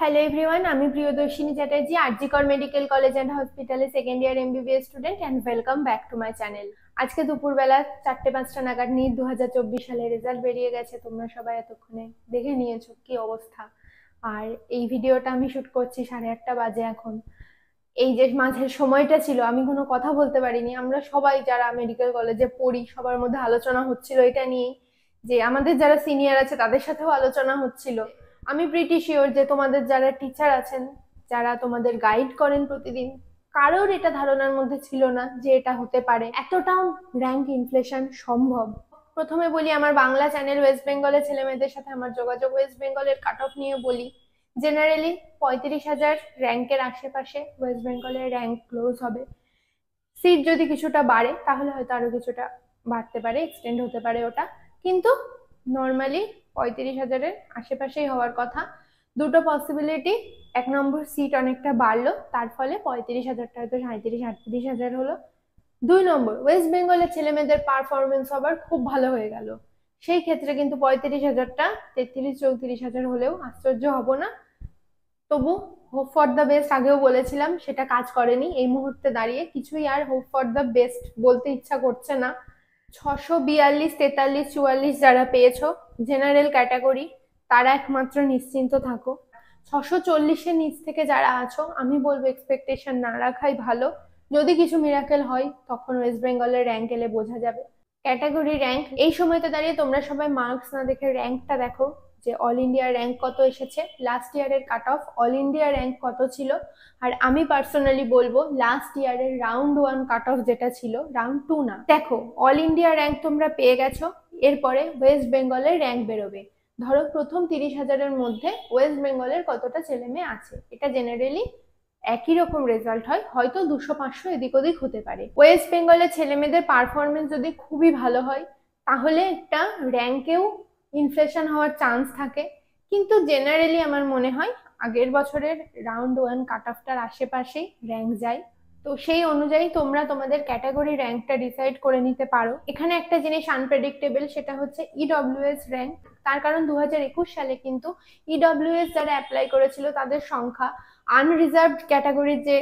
Hello everyone, আমি Priyadarshini Chatterjee, RG Kar medical college and হসপিটালে second year MBBS student and welcome back to my channel. আজকে দুপুরবেলা 4:05 নাগাদ নিট 2024 সালের রেজাল্ট বেরিয়ে গেছে। তোমরা সবাই এতক্ষণে দেখে নিয়েছো কি অবস্থা। আর এই ভিডিওটা আমি শুট করছি 8:30 বাজে এখন। এই যে মাঝের সময়টা ছিল আমি কোনো কথা বলতে পারিনি। আমরা সবাই যারা মেডিকেল কলেজে পড়ি সবার মধ্যে আলোচনা হচ্ছিল এটা নিয়েই, যে আমাদের যারা সিনিয়র আছে তাদের সাথেও আলোচনা হচ্ছিল। আমি প্রিটি শিওর যে তোমাদের যারা টিচার আছেন, যারা তোমাদের গাইড করেন প্রতিদিন, কারোর এটা ধারণার মধ্যে ছিল না যে এটা হতে পারে, এতটাও র্যাঙ্ক ইনফ্লেশন সম্ভব। প্রথমে বলি আমার বাংলা চ্যানেল ওয়েস্ট বেঙ্গলের ছেলে মেয়েদের সাথে আমার যোগাযোগ, ওয়েস্ট বেঙ্গলের কাট অফ নিয়ে বলি। জেনারেলি 35,000 র্যাঙ্কের আশেপাশে ওয়েস্ট বেঙ্গলের র্যাঙ্ক ক্লোজ হবে। সিট যদি কিছুটা বাড়ে তাহলে হয়তো আরো কিছুটা বাড়তে পারে, এক্সটেন্ড হতে পারে ওটা, কিন্তু নর্মালি 35,000-এর আশেপাশেই হওয়ার কথা। দুটো পসিবিলিটি, এক নম্বর সিট অনেকটা বাড়লো তার ফলে 35,000টা হয়তো 37-38,000 হলো। দুই নম্বর, ওয়েস্ট বেঙ্গলের ছেলে মেয়েদের পারফরমেন্স আবার খুব ভালো হয়ে গেল, সেই ক্ষেত্রে কিন্তু 35,000টা 33-34,000 হলেও আশ্চর্য হব না। তবু হোপ ফর দ্য বেস্ট আগেও বলেছিলাম, সেটা কাজ করেনি। এই মুহূর্তে দাঁড়িয়ে কিছুই আর হোপ ফর দ্য বেস্ট বলতে ইচ্ছা করছে না। 642, 43, 44 যারা পেয়েছো জেনারেল ক্যাটাগরি, তারা একমাত্র নিশ্চিন্ত থাকো। 640-এর নিচ থেকে যারা আছো আমি বলবো এক্সপেকটেশন না রাখাই ভালো। যদি কিছু মিরাকেল হয় তখন ওয়েস্ট বেঙ্গলের র্যাঙ্ক এলে বোঝা যাবে। ক্যাটাগরি র্যাঙ্ক এই সময়তে দাঁড়িয়ে তোমরা সবাই মার্কস না দেখে র্যাঙ্কটা দেখো, যে অল ইন্ডিয়া র্যাঙ্ক কত এসেছে, লাস্ট ইয়ারের cut off all India rank কত ছিল। আর আমি পার্সোনালি বলবো লাস্ট ইয়ারের রাউন্ড 1 কাট অফ যেটা ছিল, রাউন্ড 2 না, দেখো অল ইন্ডিয়া র্যাঙ্ক তোমরা পেয়ে গেছো, এরপরে ওয়েস্ট বেঙ্গলের র্যাঙ্ক বেরোবে। ধরো প্রথম 30,000-এর মধ্যে ওয়েস্ট বেঙ্গলের কতটা ছেলে মেয়ে আছে, এটা জেনারেলি একই রকম রেজাল্ট হয়, হয়তো 200-500 এদিক ওদিক হতে পারে। ওয়েস্ট বেঙ্গলের ছেলে মেয়েদের পারফরমেন্স যদি খুবই ভালো হয় তাহলে একটা র্যাঙ্কেও ইনফ্লেশন হওয়ার চান্স থাকে, কিন্তু জেনারেলি আমার মনে হয় আগের বছরের রাউন্ড 1 কাট অফটার আশেপাশেই র্যাঙ্ক যায়। তো সেই অনুযায়ী তোমরা তোমাদের ক্যাটাগরি র্যাঙ্কটা ডিসাইড করে নিতে পারো। এখানে একটা জিনিস আনপ্রেডিক্টেবল, সেটা হচ্ছে ইডব্লিউএস র্যাঙ্ক। তার কারণ 2021 সালে কিন্তু ইডব্লিউএস যারা অ্যাপ্লাই করেছিল তাদের সংখ্যা আনরিজার্ভড ক্যাটাগরির যে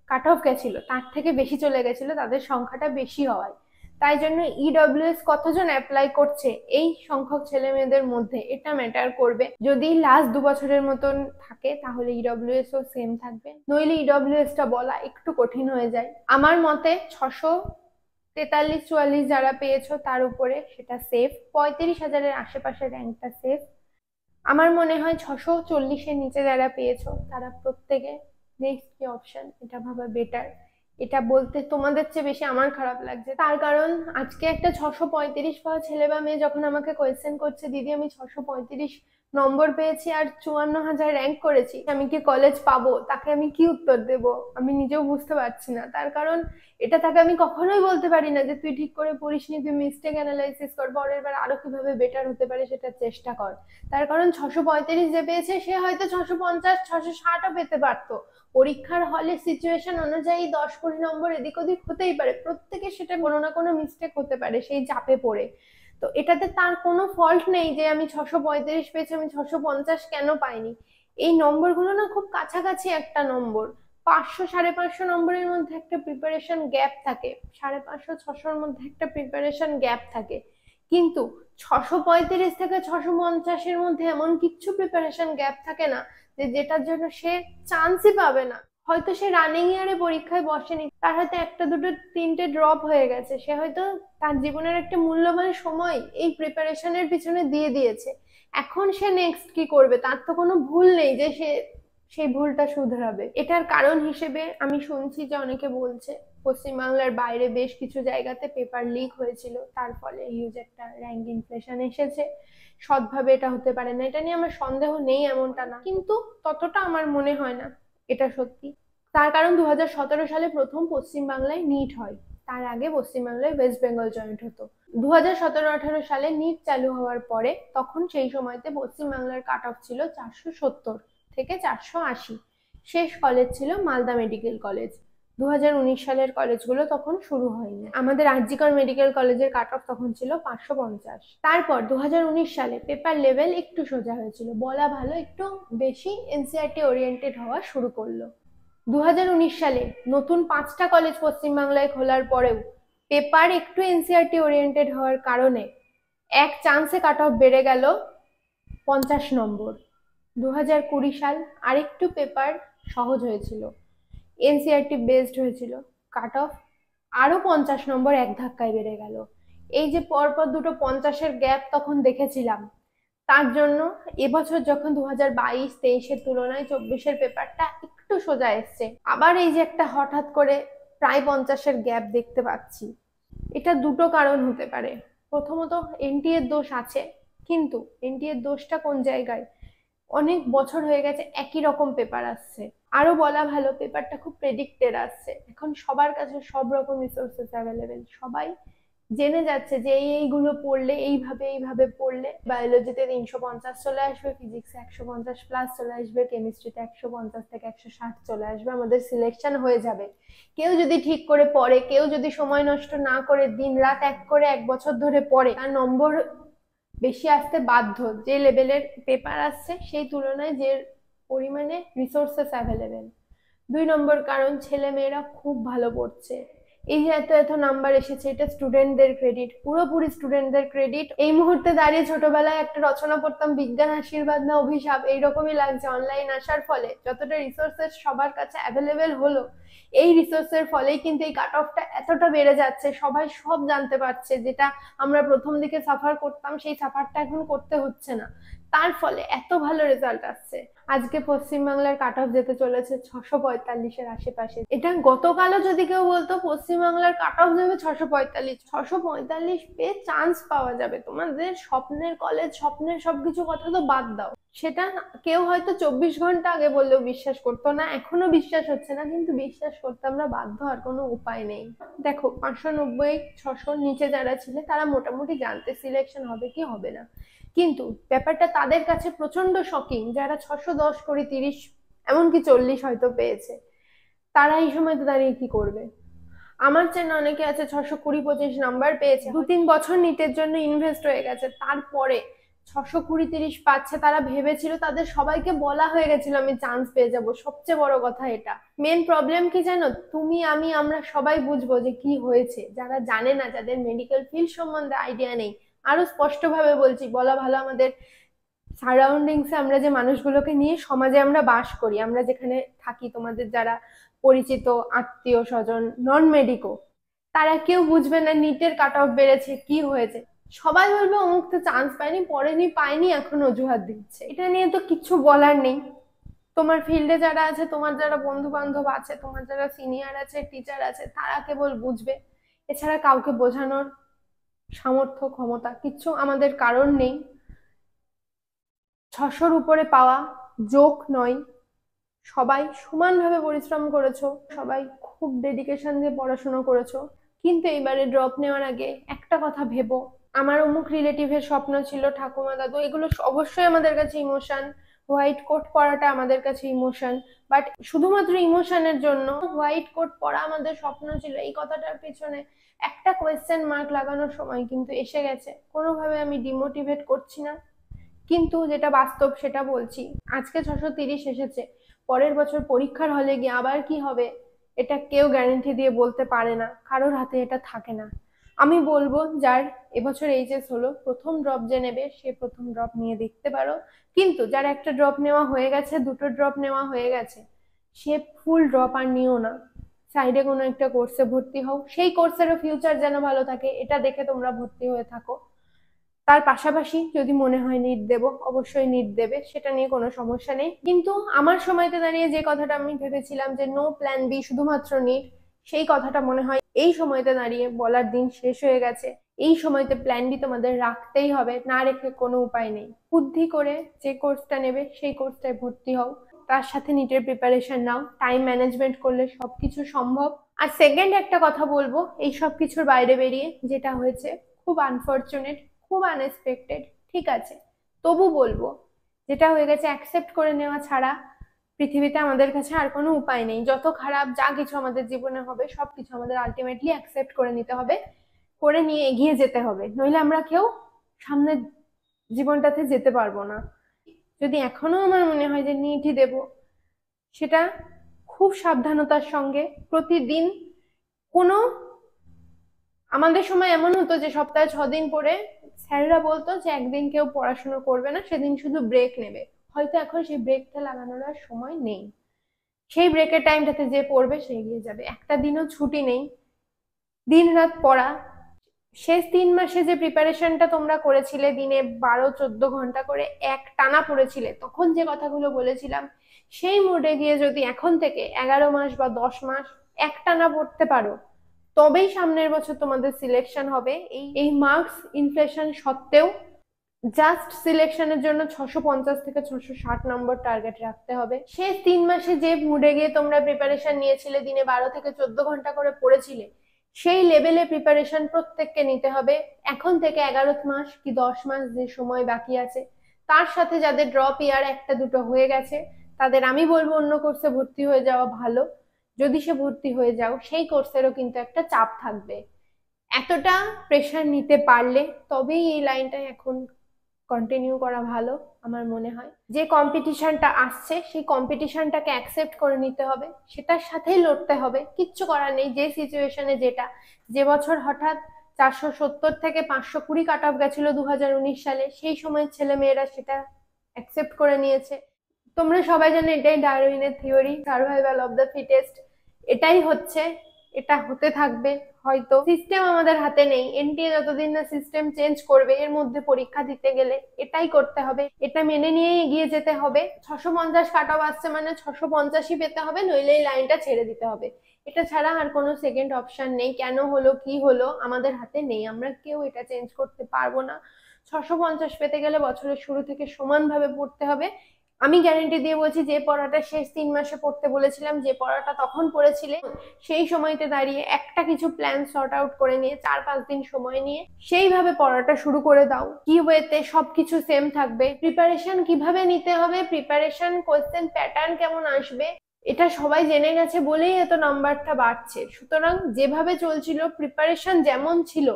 কাট অফ গেছিল তার থেকে বেশি চলে গেছিল, তাদের সংখ্যাটা বেশি হওয়ায়। তাই জন্য ইডব্লিউএস কতজন অ্যাপ্লাই করছে এই সংখ্যক ছেলে মেয়েদের মধ্যে এটা ম্যাটার করবে। যদি লাস্ট 2 বছরের মতন থাকে তাহলে ইডব্লিউএস ও সেম থাকবে, নইলে ইডব্লিউএস টা বলা একটু কঠিন হয়ে যায়। আমার মতে 643-44 যারা পেয়েছো তার উপরে সেটা সেফ, 35,000-এর আশেপাশে র্যাঙ্কটা সেফ। আমার মনে হয় 640-এর নিচে যারা পেয়েছো তারা প্রত্যেকে নেক্সট কি অপশন এটা ভাবা বেটার। এটা বলতে তোমাদের চেয়ে বেশি আমার খারাপ লাগছে, তার কারণ আজকে একটা 635 পাওয়া ছেলে বা মেয়ে যখন আমাকে কোয়েশ্চেন করছে, দিদি আমি 635 নম্বর পেয়েছি আর 54,000 র্যাঙ্ক করেছি, আমি কি কলেজ পাবো, তাকে আমি কি উত্তর দেব আমি নিজেও বুঝতে পারছি না। তার কারণ এটা তাকে আমি কখনোই বলতে পারি না যে তুই ঠিক করে পড়িসনি, তুই মিস্টেক অ্যানালাইসিস কর, পরের বার আরো কিভাবে বেটার হতে পারে সেটা চেষ্টা কর। তার কারণ 635 যে পেয়েছে সে হয়তো 650, 660ও পেতে পারতো। পরীক্ষার হলে সিচুয়েশন অনুযায়ী 10-20 নম্বর এদিক ওদিক হতেই পারে, প্রত্যেকের সেটা কোনো না কোনো মিস্টেক হতে পারে সেই চাপে পড়ে। তো এটাতে তার কোনো ফল্ট নেই যে আমি 635 পেয়েছি আমি 650 কেন পাইনি। এই নম্বরগুলো না খুব কাছাকাছি একটা নম্বর, 500-550 নম্বরের মধ্যে একটা প্রিপারেশন গ্যাপ থাকে, 550-600-র মধ্যে একটা প্রিপারেশন গ্যাপ থাকে। কিন্তু 635 থেকে 650-এর মধ্যে এমন কিচ্ছু প্রিপারেশন গ্যাপ থাকে না যেটার জন্য সে চান্সই পাবে না। হয়তো সে রানিং ইয়ারে পরীক্ষায় বসেনি, তার হয়তো একটা দুটো তিনটে ড্রপ হয়ে গেছে, সে হয়তো তার জীবনের একটা মূল্যবান সময় এই প্রিপারেশনের পিছনে দিয়ে দিয়েছে। এখন সে নেক্সট কি করবে, তার তো কোনো ভুল নেই যে সে সেই ভুলটা শুধরাবে। এটার কারণ হিসেবে আমি শুনছি যে অনেকে বলছে পশ্চিমবাংলার বাইরে বেশ কিছু জায়গাতে পেপার লিক হয়েছিল, তার ফলে হিউজ একটা র্যাঙ্ক ইনফ্লেশন এসেছে। সৎভাবে এটা হতে পারে না, এটা নিয়ে আমার সন্দেহ নেই এমনটা না, কিন্তু ততটা আমার মনে হয় না এটা সত্যি। তার কারণ 2017 সালে প্রথম পশ্চিমবাংলায় নিট হয়, তার আগে পশ্চিমবাংলায় ওয়েস্ট বেঙ্গল জয়েন্ট হতো। 2017-18 সালে নিট চালু হওয়ার পরে তখন সেই সময়তে পশ্চিমবাংলার কাট অফ ছিল 470 থেকে 480। শেষ কলেজ ছিল মালদা মেডিকেল কলেজ। 2019 সালের কলেজগুলো তখন শুরু হয়নি। আমাদের আরজি কর মেডিকেল কলেজের কাট অফ তখন ছিল 550। তারপর 2019 সালে পেপার লেভেল একটু সোজা হয়েছিল, বলা ভালো একটু বেশি এনসিআরটি ওরিয়েন্টেড হওয়া শুরু করলো। 2019 সালে নতুন 5টা কলেজ পশ্চিমবাংলায় খোলার পরেও পেপার একটু এনসিআরটি ওরিয়েন্টেড হওয়ার কারণে এক চান্সে কাট অফ বেড়ে গেল 50 নম্বর। 2020 সাল আরেকটু পেপার সহজ হয়েছিল, এনসিআরটি বেসড হয়েছিল, কাট অফ আরো 50 নম্বর এক ধাক্কায় বেড়ে গেল। এই যে পরপর দুটো 50-এর গ্যাপ তখন দেখেছিলাম, তার জন্য এবছর যখন 2022-23-এর তুলনায় 24-এর পেপারটা একটু সোজা এসছে, আবার এই যে একটা হঠাৎ করে প্রায় 50-এর গ্যাপ দেখতে পাচ্ছি, এটা দুটো কারণ হতে পারে। প্রথমত এনটিএ এর দোষ আছে, কিন্তু এনটিএ এর দোষটা কোন জায়গায়, অনেক বছর হয়ে গেছে একই রকম পেপার আসছে। আরো বলা ভালো পেপারটা খুব প্রেডিক্টেড আসছে, এখন সবার কাছে সব রকম রিসোর্সেস অ্যাভেলেবেল, সবাই জেনে যাচ্ছে যে এইগুলো পড়লে এইভাবে এইভাবে পড়লে বায়োলজিতে 350 চলে আসবে, ফিজিক্সে 150+ চলে আসবে, কেমিস্ট্রিতে 150 থেকে 160 চলে আসবে, আমাদের সিলেকশন হয়ে যাবে। কেউ যদি ঠিক করে পড়ে, কেউ যদি সময় নষ্ট না করে দিন রাত এক করে 1 বছর ধরে পড়ে, তার নম্বর বেশি আসতে বাধ্য। যে লেভেলের পেপার আসছে সেই তুলনায় যে পরিমাণে রিসোর্সেস অ্যাভেলেবেল। 2 নম্বর কারণ, ছেলে মেয়েরা খুব ভালো পড়ছে। এই যে এত এত নাম্বার এসেছে, এটা স্টুডেন্টদের ক্রেডিট, পুরোপুরি স্টুডেন্টদের ক্রেডিট। এই মুহূর্তে দাঁড়িয়ে ছোটবেলায় একটা রচনা পড়তাম, বিজ্ঞান আশীর্বাদ না অভিশাপ, এইরকমই লাগছে। অনলাইন আসার ফলে যতটা রিসোর্সেস সবার কাছে অ্যাভেলেবেল হলো, এই রিসোর্সের ফলেই কিন্তু এই কাট অফটা এতটা বেড়ে যাচ্ছে, সবাই সব জানতে পারছে। যেটা আমরা প্রথম দিকে সাফার করতাম, সেই সাফারটা এখন করতে হচ্ছে না, তার ফলে এত ভালো রেজাল্ট আসছে। আজকে পশ্চিমবাংলার কাট অফ যেতে চলেছে 645-এর আশেপাশে। এটা গতকালও যদি কেউ বলতো পশ্চিমবাংলার কাট অফ যাবে 645, 645 পেয়ে চান্স পাওয়া যাবে, তোমাদের স্বপ্নের কলেজ, স্বপ্নের সবকিছু কথা তো বাদ দাও, সেটা কেউ হয়তো 24 ঘন্টা আগে বললেও বিশ্বাস করতো না, এখনো বিশ্বাস হচ্ছে না, কিন্তু বিশ্বাস করতে আমরা বাধ্য, আর কোনো উপায় নেই। দেখো 590 600-র নিচে যারা ছিল তারা মোটামুটি জানতে সিলেকশন হবে কি হবে না, কিন্তু ব্যাপারটা তাদের কাছে প্রচন্ড শকিং যারা 610 করে 30 এমনকি 40 হয়তো পেয়েছে, তারা এই সময় তো দাঁড়িয়ে কি করবে। আমার চেনা অনেকে আছে 620-25 নাম্বার পেয়েছে, 2-3 বছর নিটের জন্য ইনভেস্ট হয়ে গেছে, তারপরে 620-30 পাচ্ছে। তারা ভেবেছিল, তাদের সবাইকে বলা হয়ে গেছিল আমি চান্স পেয়ে যাব। সবচেয়ে বড় কথা এটা, মেন প্রবলেম কি জানো, তুমি আমি আমরা সবাই বুঝবো যে কি হয়েছে, যারা জানে না, যাদের মেডিকেল ফিল্ড সম্বন্ধে আইডিয়া নেই, আরো স্পষ্ট ভাবে বলছি, বলা ভালো আমাদের সারাউন্ডিংসে আমরা যে মানুষগুলোকে নিয়ে সমাজে আমরা বাস করি, আমরা যেখানে থাকি, তোমাদের যারা পরিচিত আত্মীয় স্বজন নন মেডিকো, তারা কেউ বুঝবে না নিটের কাট অফ বেড়েছে কি হয়েছে, সবাই বলবে অমুক তো চান্স পায়নি, পড়েনি, পায়নি, এখন অজুহাত দিচ্ছে। এটা নিয়ে তো কিচ্ছু বলার নেই। তোমার ফিল্ডে যারা আছে, তোমার যারা বন্ধু বান্ধব আছে, তোমার যারা সিনিয়র আছে, টিচার আছে, তারা কেবল বুঝবে, এছাড়া কাউকে বোঝানোর সামর্থ্য ক্ষমতা কিচ্ছু আমাদের কারণ নেই। 600-র উপরে পাওয়া জোক নয়, সবাই সমানভাবে পরিশ্রম করেছো, সবাই খুব ডেডিকেশন দিয়ে পড়াশোনা করেছো, কিন্তু এবারে ড্রপ নেওয়ার আগে একটা কথা ভেবো, আমার অমুক রিলেটিভের স্বপ্ন ছিল, ঠাকুমা দাদু, এগুলো অবশ্যই আমাদের কাছে ইমোশন, হোয়াইট কোট পরাটা আমাদের কাছে ইমোশন, বাট শুধুমাত্র ইমোশনের জন্য হোয়াইট কোট পরা আমাদের স্বপ্ন ছিল, এই কথাটার পেছনে একটা কোয়েশ্চেন মার্ক লাগানোর সময় কিন্তু এসে গেছে। কোনোভাবে আমি ডিমোটিভেট করছি না, কিন্তু যেটা বাস্তব সেটা বলছি। আজকে 630 এসেছে, পরের বছর পরীক্ষার হলে গিয়ে আবার কি হবে এটা কেউ গ্যারান্টি দিয়ে বলতে পারে না, কারোর হাতে এটা থাকে না। আমি বলবো যার এবছর এইচএস হলো, প্রথম ড্রপ যে নেবে সে প্রথম ড্রপ নিয়ে দেখতে পারো, কিন্তু যার একটা ড্রপ নেওয়া হয়ে গেছে, দুটো ড্রপ নেওয়া হয়ে গেছে, সে ফুল ড্রপ আর নিও না, সাইডে কোনো একটা কোর্সে ভর্তি হও, সেই কোর্সেরও ফিউচার যেন ভালো থাকে এটা দেখে তোমরা ভর্তি হয়ে থাকো। তার পাশাপাশি যদি মনে হয় নিট দেবো, অবশ্যই নিট দেবে, সেটা নিয়ে কোনো সমস্যা নেই। কিন্তু আমার সময়তে দাঁড়িয়ে যে কথাটা আমি ভেবেছিলাম যে নো প্ল্যান বি, শুধুমাত্র নিট, সেই কথাটা মনে হয় এই সময়তে দাঁড়িয়ে বলার দিন শেষ হয়ে গেছে। এই সময়তে প্ল্যান বি তোমাদের রাখতেই হবে, না রেখে কোনো উপায় নেই। বুদ্ধি করে যে কোর্সটা নেবে সেই কোর্সটায় ভর্তি হও, তার সাথে নিটের প্রিপারেশন নাও, টাইম ম্যানেজমেন্ট করলে সবকিছু সম্ভব। আর সেকেন্ড একটা কথা বলবো, এই সব কিছুর বাইরে বেরিয়ে যেটা হয়েছে খুব আনফরচুনেট, খুব আনএক্সপেক্টেড, ঠিক আছে, তবু বলবো যেটা হয়ে গেছে অ্যাকসেপ্ট করে নেওয়া ছাড়া পৃথিবীতে আমাদের কাছে আর কোনো উপায় নেই। যত খারাপ যা কিছু আমাদের জীবনে হবে সবকিছু আমাদের আলটিমেটলি অ্যাকসেপ্ট করে নিতে হবে, করে নিয়ে এগিয়ে যেতে হবে, নইলে আমরা কেউ সামনের জীবনটাতে যেতে পারবো না। যদি এখনো আমার মনে হয় যে নিটই দেব, সেটা খুব সাবধানতার সঙ্গে প্রতিদিন। কোনো আমাদের সময় এমন হতো যে সপ্তাহে 6 দিন পরে স্যাররা বলতো যে একদিন কেউ পড়াশোনা করবে না, সেদিন শুধু ব্রেক নেবে। হয়তো এখন সেই ব্রেকটা লাগানোর আর সময় নেই। সেই ব্রেকের টাইমটাতে যে পড়বে সে এগিয়ে যাবে। একটা দিনও ছুটি নেই, দিন রাত পড়া। শেষ 3 মাসে যে প্রিপারেশনটা তোমরা করেছিলে, দিনে 12-14 ঘন্টা করে এক টানা পড়েছিলে, তখন যে কথাগুলো বলেছিলাম, সেই মুডে গিয়ে যদি এখন থেকে 11 মাস বা 10 মাস এক টানা পড়তে পারো, তবেই সামনের বছর তোমাদের সিলেকশন হবে। এই মার্কস ইনফ্লেশন সত্ত্বেও জাস্ট সিলেকশনের জন্য 650 থেকে 660 নম্বর টার্গেট রাখতে হবে। শেষ 3 মাসে যে মুডে গিয়ে তোমরা প্রিপারেশন নিয়েছিলে, দিনে 12 থেকে 14 ঘন্টা করে পড়েছিলে, সেই লেভেলে প্রিপারেশন প্রত্যেককে নিতে হবে। এখন থেকে 11 মাস কি 10 মাস যে সময় বাকি আছে, তার সাথে যাদের ড্রপ ইয়ার একটা দুটো হয়ে গেছে, তাদের আমি বলবো অন্য কোর্সে ভর্তি হয়ে যাওয়া ভালো। যদি সে ভর্তি হয়ে যাও, সেই কোর্সেরও কিন্তু একটা চাপ থাকবে। এতটা প্রেশার নিতে পারলে তবেই এই লাইনটা এখন কন্টিনিউ করা ভালো আমার মনে হয়। যে কম্পিটিশনটা আসছে সেই কম্পিটিশনটাকে অ্যাকসেপ্ট করে নিতে হবে, সেটার সাথেই লড়তে হবে। কিচ্ছু করার নেই। যে সিচুয়েশনে যেটা, যে বছর হঠাৎ 470 থেকে 520 কাট অফ গেছিল 2019 সালে, সেই সময় ছেলে মেয়েরা সেটা অ্যাকসেপ্ট করে নিয়েছে। তোমরা সবাই জানো এটাই ডারউইনের theory, survival of the fittest. এটাই হচ্ছে, এটা হতে থাকবে। হয়তো সিস্টেম আমাদের হাতে নেই, এনটিএ যতদিন না সিস্টেম চেঞ্জ করবে, এর মধ্যে পরীক্ষা দিতে গেলে এটাই করতে হবে, এটা মেনে নিয়ে এগিয়ে যেতে হবে। 650 কাট অফ আসছে মানে 650ই পেতে হবে, নইলে এই লাইনটা ছেড়ে দিতে হবে। এটা ছাড়া আর কোনো সেকেন্ড অপশন নেই। কেন হলো কি হলো আমাদের হাতে নেই, আমরা কেউ এটা চেঞ্জ করতে পারবো না। 650 পেতে গেলে বছরের শুরু থেকে সমানভাবে পড়তে হবে। আমি গ্যারেন্টি দিয়ে বলছি, যে পড়াটা শেষ 3 মাসে পড়তে বলেছিলাম, যে পড়াটা তখন পড়েছিলে, সেই সময়তে দাঁড়িয়ে একটা কিছু প্ল্যান সর্ট আউট করে নিয়ে 4-5 দিন সময় নিয়ে সেইভাবে পড়াটা শুরু করে দাও। কি ওয়েতে সবকিছু সেম থাকবে, প্রিপারেশন কিভাবে নিতে হবে, প্রিপারেশন কোশ্চেন প্যাটার্ন কেমন আসবে, এটা সবাই জেনে গেছে বলেই এত নাম্বারটা বাড়ছে। সুতরাং যেভাবে চলছিল, প্রিপারেশন যেমন ছিল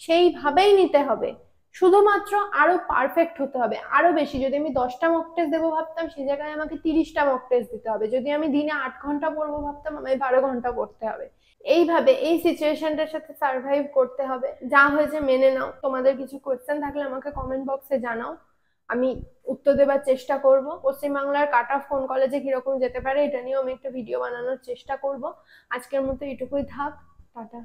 সেইভাবেই নিতে হবে। শুধুমাত্র আরো পারফেক্ট হতে হবে, আরো বেশি। যদি আমি 10টা মক টেস্ট দেবো ভাবতাম, সেই জায়গায় আমাকে 30টা মক টেস্ট দিতে হবে। যদি আমি দিনে 8 ঘন্টা পড়বো ভাবতাম, আমায় 12 ঘন্টা পড়তে হবে। এইভাবে এই সিচুয়েশনটার সাথে সার্ভাইভ করতে হবে। যা হয়েছে মেনে নাও। তোমাদের কিছু কোয়েশ্চেন থাকলে আমাকে কমেন্ট বক্সে জানাও, আমি উত্তর দেবার চেষ্টা করব। পশ্চিমবাংলার কাট অফ কোন কলেজে কিরকম যেতে পারে এটা নিয়েও আমি একটা ভিডিও বানানোর চেষ্টা করব। আজকের মতো এটুকুই থাক। টাটা।